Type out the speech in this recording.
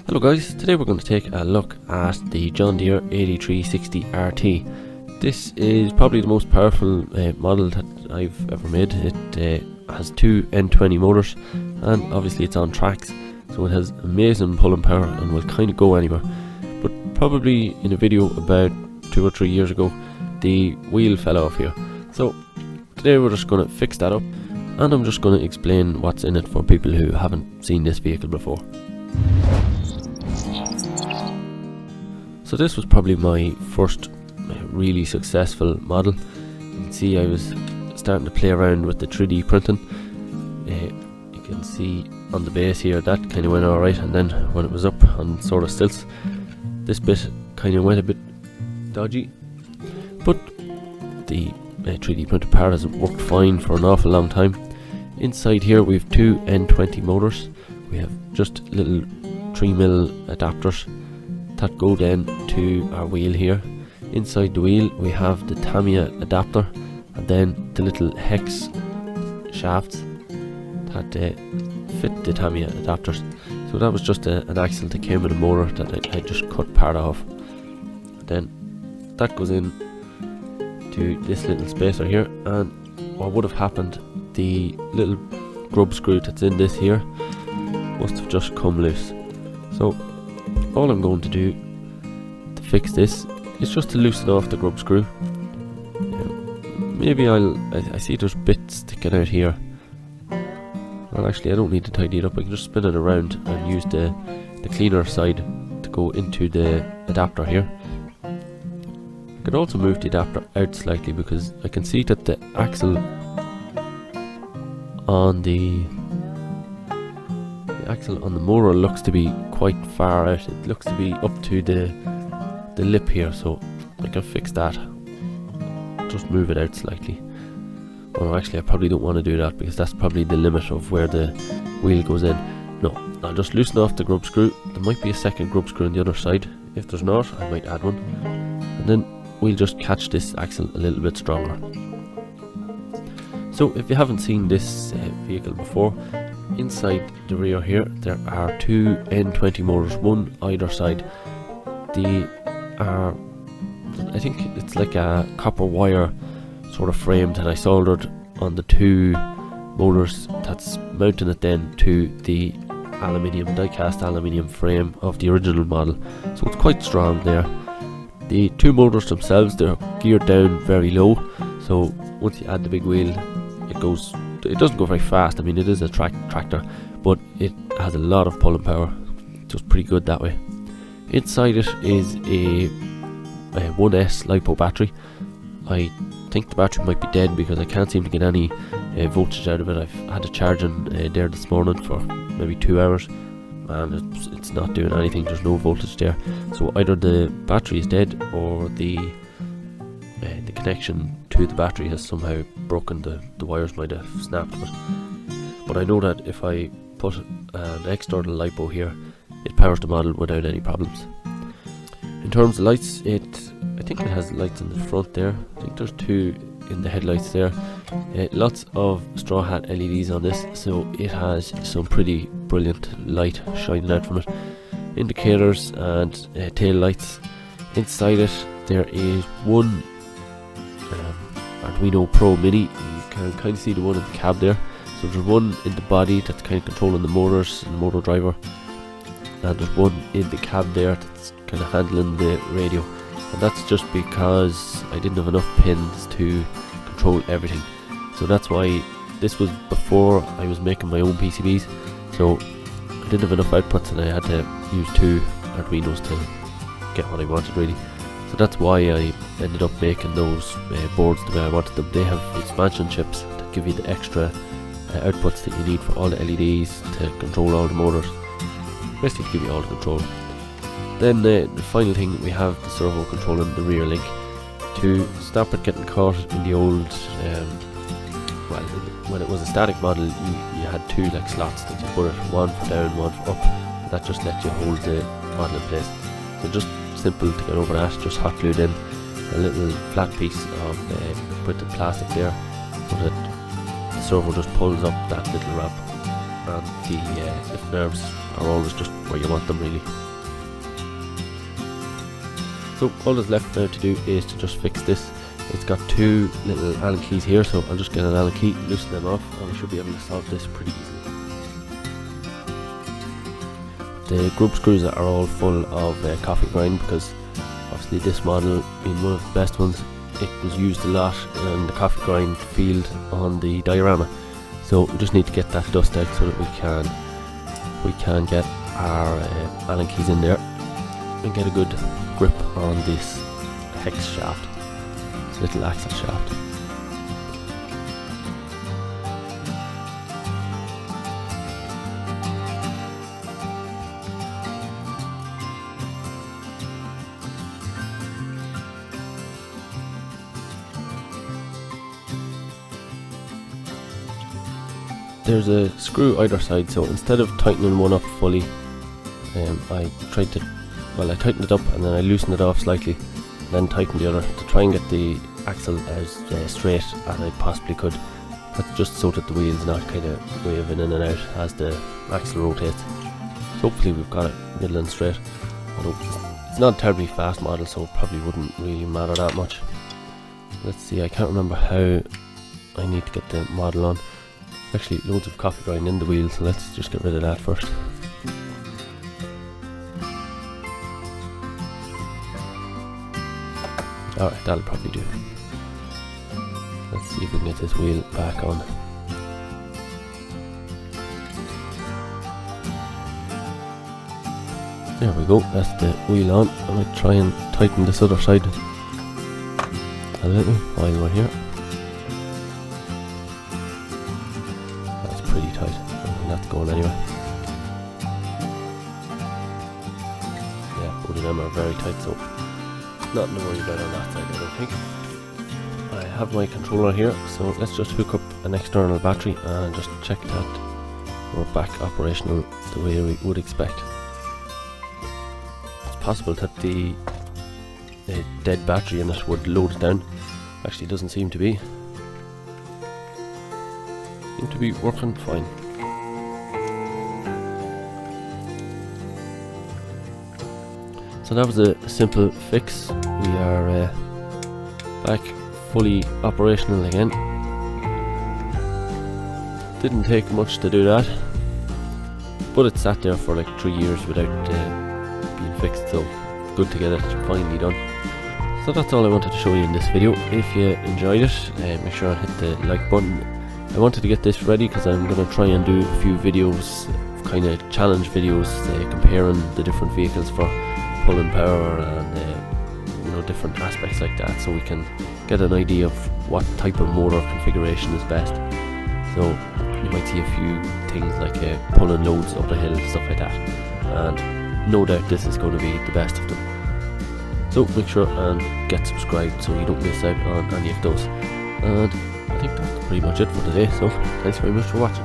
Hello guys, today we're going to take a look at the John Deere 8360 RT. This is probably the most powerful model that I've ever made. It has two N20 motors and obviously it's on tracks, so it has amazing pulling power and will kind of go anywhere. But probably in a video about 2 or 3 years ago the wheel fell off here. So today we're just going to fix that up and I'm just going to explain what's in it for people who haven't seen this vehicle before. So this was probably my first really successful model. You can see I was starting to play around with the 3D printing. You can see on the base here that kind of went alright, and then when it was up on sort of stilts, this bit kind of went a bit dodgy. But the 3D printed part has worked fine for an awful long time. Inside here we have two N20 motors. We have just little 3mm adapters that go then to our wheel here. Inside the wheel we have the Tamiya adapter and then the little hex shafts that fit the Tamiya adapters. So that was just an axle that came with a motor that I just cut part off. Then that goes in to this little spacer here, and what would have happened, the little grub screw that's in this here must have just come loose. So all I'm going to do to fix this is just to loosen off the grub screw. Maybe I see there's bits sticking out here. Well, actually I don't need to tidy it up. I can just spin it around and use the cleaner side to go into the adapter here. I could also move the adapter out slightly because I can see that the axle on the motor looks to be quite far out. It looks to be up to the lip here, so I can fix that. Just move it out slightly. Well, actually I probably don't want to do that because that's probably the limit of where the wheel goes in. No, I'll just loosen off the grub screw. There might be a second grub screw on the other side. If there's not, I might add one, and then we'll just catch this axle a little bit stronger. So if you haven't seen this vehicle before, inside the rear here there are two N20 motors, one either side. They are, I think it's like a copper wire sort of frame that I soldered on the two motors that's mounting it then to the die-cast aluminium frame of the original model. So it's quite strong there. The two motors themselves, they're geared down very low, so once you add the big wheel it doesn't go very fast. I mean, it is a tractor, but it has a lot of pulling power, so it's pretty good that way. Inside it is a 1S LiPo battery. I think the battery might be dead because I can't seem to get any voltage out of it. I've had to charge in there this morning for maybe 2 hours and it's not doing anything. There's no voltage there, so either the battery is dead or the connection to the battery has somehow broken. The wires might have snapped, but I know that if I put an external LiPo here, it powers the model without any problems. In terms of lights, I think it has lights in the front there. I think there's two in the headlights there. Lots of straw hat LEDs on this, so it has some pretty brilliant light shining out from it. Indicators and tail lights. Inside it there is one Arduino Pro Mini. You can kind of see the one in the cab there. So there's one in the body that's kind of controlling the motors and the motor driver, and there's one in the cab there that's kind of handling the radio, and that's just because I didn't have enough pins to control everything. So that's why this was before I was making my own PCBs, so I didn't have enough outputs and I had to use two Arduinos to get what I wanted really. So that's why I ended up making those boards the way I wanted them. They have expansion chips that give you the extra outputs that you need for all the LEDs to control all the motors. Basically to give you all the control. Then the final thing, we have the servo controlling the rear link to stop it getting caught in the old when it was a static model you had two like slots that you put it, one for down, one for up, and that just let you hold the model in place. So just simple to get over that, just hot glued in a little flat piece of printed plastic there, so that the servo just pulls up that little ramp and the lift nerves are always just where you want them really. So all that's left now to do is to just fix this. It's got two little Allen keys here, so I'll just get an Allen key, loosen them off, and we should be able to solve this pretty easily. The group screws are all full of coffee grind, because obviously this model being one of the best ones, it was used a lot in the coffee grind field on the diorama. So we just need to get that dust out so that we can get our Allen keys in there and get a good grip on this hex shaft, this little axle shaft. There's a screw either side, so instead of tightening one up fully, I tightened it up and then I loosened it off slightly, and then tightened the other to try and get the axle as straight as I possibly could. That's just so that the wheel's not kind of waving in and out as the axle rotates. So hopefully we've got it middle and straight. Although it's not a terribly fast model, so it probably wouldn't really matter that much. Let's see, I can't remember how I need to get the model on. Actually loads of coffee grind in the wheel, so let's just get rid of that first. Alright, that'll probably do. Let's see if we can get this wheel back on. There we go, that's the wheel on. I might try and tighten this other side a little while we're here. Pretty tight. I think that's going anyway. Yeah, both of them are very tight, so nothing to worry about on that side, I don't think. I have my controller here, so let's just hook up an external battery and just check that we're back operational the way we would expect. It's possible that the dead battery in it would load it down. Actually, it doesn't seem to be. Seem to be working fine. So that was a simple fix. We are back fully operational again. Didn't take much to do that, but it sat there for like 3 years without being fixed, so good to get it finally done. So that's all I wanted to show you in this video. If you enjoyed it, make sure and hit the like button. I wanted to get this ready because I'm going to try and do a few videos, kind of challenge videos, comparing the different vehicles for pulling power and different aspects like that, so we can get an idea of what type of motor configuration is best. So you might see a few things like pulling loads up a hill, stuff like that, and no doubt this is going to be the best of them. So make sure and get subscribed so you don't miss out on any of those. And I think that's pretty much it for today, so thanks very much for watching.